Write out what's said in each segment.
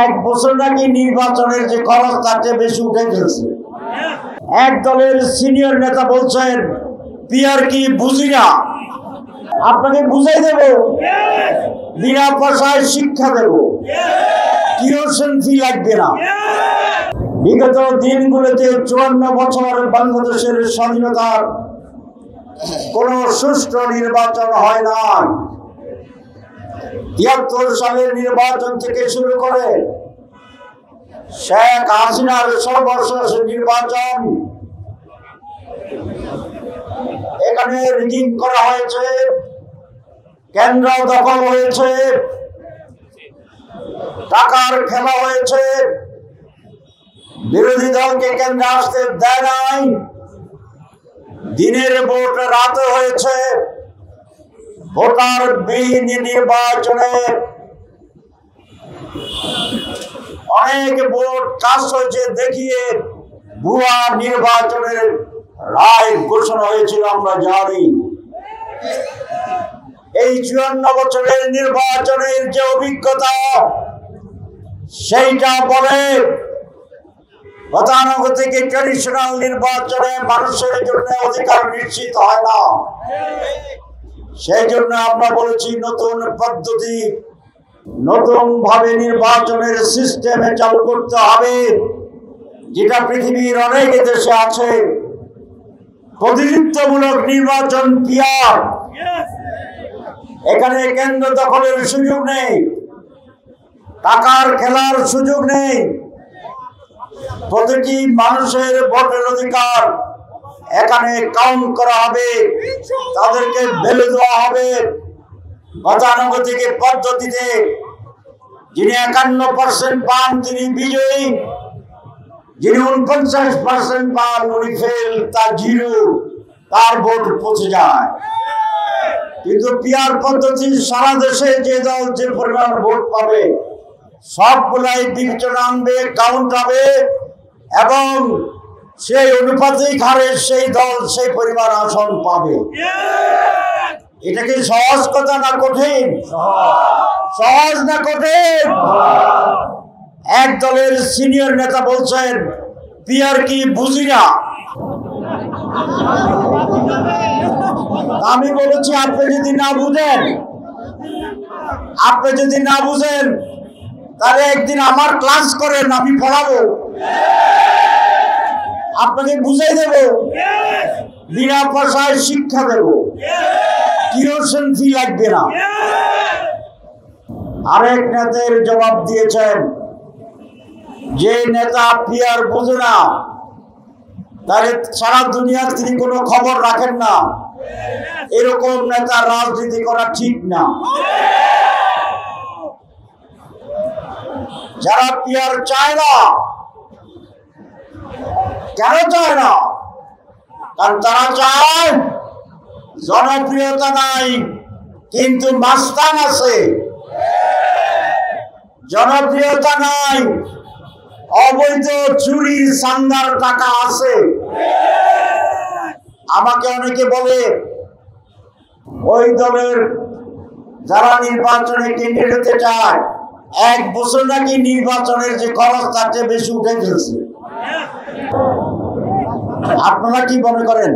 এক বছর নাকি নির্বাচনের যে খরচ তার চেয়ে বেশি উঠে ফেলছে। এক দলের সিনিয়র নেতা বলছেন পিয়ার কি বুঝি না, আপনাকে বুঝাই দেব, বিনা পয়সায় শিক্ষা দেব, টিউশন ফি লাগবে না। বিগত দিনগুলোতে 54 বছর বাংলাদেশের স্বাধীনতার কোন সুষ্ঠু নির্বাচন হয় না। 73 সালের নির্বাচন থেকে শুরু করে শেখ হাসিনার সর্বশেষ নির্বাচন, এখানে রিগিং করা হয়েছে, কেন্দ্র দখল হয়েছে, টাকার খেলা হয়েছে, বিরোধী দলকে কেন্দ্রে আসতে দেয় নাই, দিনের ভোট রাতে হয়েছে, ভোটার বিহীন নির্বাচনে অনেক ভোট কাজ হয়েছে দেখিয়ে ভুয়া নির্বাচনের রায় ঘোষণা হয়েছিল আমরা জানি। এই 54 বছরের নির্বাচনের যে অভিজ্ঞতা সেইটা বলে গতানুগতিক ট্রেডিশনাল নির্বাচনে মানুষের জন্য অধিকার নিশ্চিত হয় না। সেই জন্য আমরা বলেছি নতুন পদ্ধতি, নতুন ভাবে নির্বাচনের সিস্টেমে চালু করতে হবে, যেটা পৃথিবীর অনেক দেশে আছে। প্রতিনিধিত্বমূলক নির্বাচন পিয়ার, এখানে কেন্দ্র দখলের সুযোগ নেই, টাকার খেলার সুযোগ নেই, প্রতিটি মানুষের ভোটের অধিকার এখানে কাউন্ট করা হবে, তাদেরকে ভ্যালু দেওয়া হবে। গতানুগতিক পদ্ধতিতে যিনি 51% পান তিনি বিজয়ী, যিনি 49% পান উনি ফেল, তার জিরো, তার ভোট পৌঁছে যায়। কিন্তু পিয়ার পদ্ধতি সারা দেশে যে দল যে পরিমাণ ভোট পাবে সবগুলাই বিবেচনা আনবে, কাউন্ট হবে, এবং সেই অনুপাতিক হারে সেই দল সেই পরিমাণ আসন পাবে। এটা কি সহজ কথা না কঠিন? সহজ না কঠিন? এক দলের সিনিয়র নেতা বলছেন পিয়ার কি বুঝি না। আমি বলেছি আপনি যদি না বুঝেন তাহলে একদিন আমার ক্লাস করেন, আমি পড়াবো, আপনাকে বুঝাই দেব, বিনা পয়সায় শিক্ষা দেব, টিউশন ফি লাগবে না। আরেক নেতার জবাব দিয়েছেন যে নেতা পিয়ার বুঝে না তাহলে সারা দুনিয়ার তিনি কোনো খবর রাখেন না, এরকম নেতা রাজনীতি করা ঠিক না। যারা পিয়ার চায় না, কেন চায় না? কারণ তারা চায় জনপ্রিয়তা নাই কিন্তু মাস্তান আছে, জনপ্রিয়তা নাই অবৈধ চুরির চাঁদার টাকা আছে। আমাকে অনেকে বলে ওই দলের যারা নির্বাচনে কেন্দ্রে হতে চায় এক বছর নাকি নির্বাচনের যে খরচ তার চেয়ে বেশি উঠে ফেলছে। আপনারা কি মনে করেন?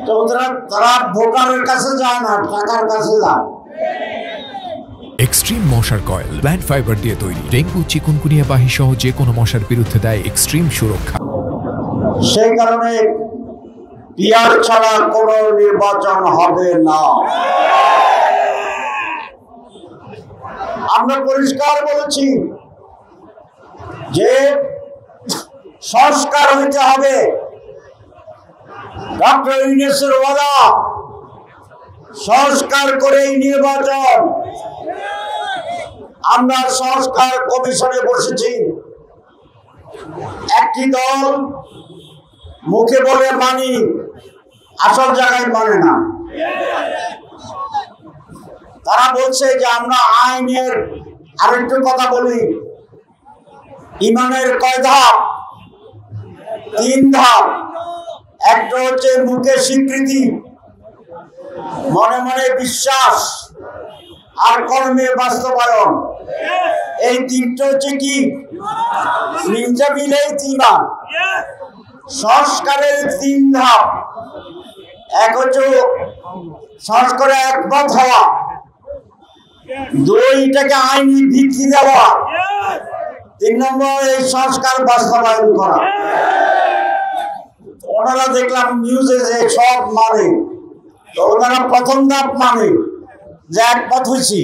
তো তারা ভোটারের কাছে যায় না, টাকার কাছে যায়। এক্সট্রিম মশার কয়েল প্ল্যান্ট ফাইবার দিয়ে তৈরি, ডেঙ্গু, চিকুনগুনিয়া বাহি সহ যে কোনো মশার বিরুদ্ধে দেয় এক্সট্রিম সুরক্ষা। সেই কারণে পিয়ার ছাড়া কোনো নির্বাচন হবে না। আমরা পরিষ্কার বলেছি যে সংস্কার হইতে হবে। ডক্টর ইউনূসের ওয়াদা সংস্কার করেই নির্বাচন। আমরা সংস্কার কমিশনে বসেছি। একটি দল মুখে বলে মানি, আসল জায়গায় মানে না। তারা বলছে যে আমরা আইনের আরেকটু কথা বলি, ইমানের কয় ধাপ? 3 ধাপ। একটা হচ্ছে মুখে স্বীকৃতি, মনে মনে বিশ্বাস, আর কর্মে বাস্তবায়ন। এই তিনটা হচ্ছে কি নিঞ্জা মিলেই তিনবার সংস্কারের তিন ধাপ। এক হচ্ছে সংস্কারে একমত হওয়া, দুইটাকে আইনি ভিত্তি দেওয়া, তিন নম্বর এই সংস্কার বাস্তবায়ন করা। ওনারা দেখলাম নিউজে যে সব মানে, তো ওনারা প্রথম ধাপ মানে যে একমত হয়েছি,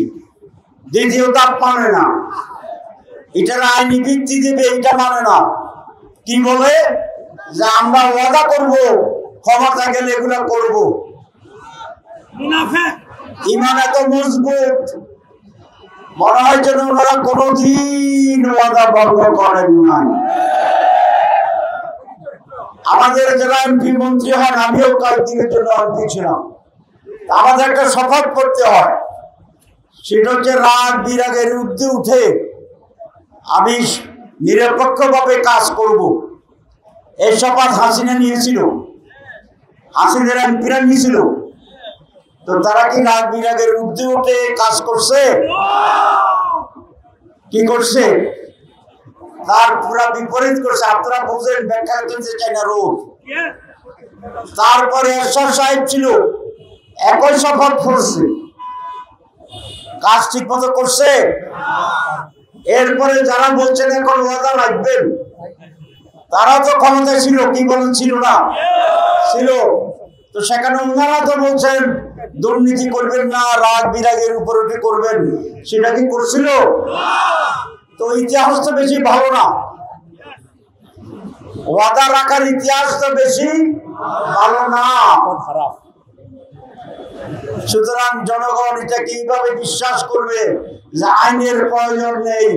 দ্বিতীয় ধাপ মানে না, এটার আইনি ভিত্তি দেবে এটা মানে না। কি বলে যে আমরা ওয়াদা করব, ক্ষমতা গেলে এগুলো করব। ইমান এত মজবুত, মনে হয় যেন ওনারা কোনোদিন ওয়াদা ভঙ্গ করেন নাই। আমাদের যারা এমপি মন্ত্রী হন, আমিও কয়েকদিনের জন্য এমপি ছিলাম, আমাদের একটা শপথ করতে হয়, সেটা হচ্ছে রাগ বিরাগের ঊর্ধ্বে উঠে আমি নিরপেক্ষভাবে কাজ করব। এই শপথ হাসিনা নিয়েছিল, হাসিনার এমপিরা নিয়েছিল, তো তারা কি রাগ বিরাগের ঊর্ধ্বে উঠে কাজ করছে? কি করছে? তার পুরা বিপরীত করছে। আপনারা বুঝেন, ব্যাখ্যা করতে চাই না রোজ। তারপরে এরশাদ সাহেব ছিল, একই শপথ করছে, কাজ ঠিক মতো করছে। এরপরে যারা বলছেন এখন ওয়াদা রাখবেন, তারা তো ক্ষমতায় ছিল, কি বলেন ছিল না? ছিল। তো সেখানে ওনারা তো বলছেন দুর্নীতি করবেন না, রাগ বিরাগের উপর উঠে করবেন, সেটা কি করছিল? তো ইতিহাস তো বেশি ভালো না, ওয়াদা রাখার ইতিহাস তো বেশি ভালো না, খারাপ। সুতরাং জনগণ এটা কিভাবে বিশ্বাস করবে যে আইনের প্রয়োজন নেই,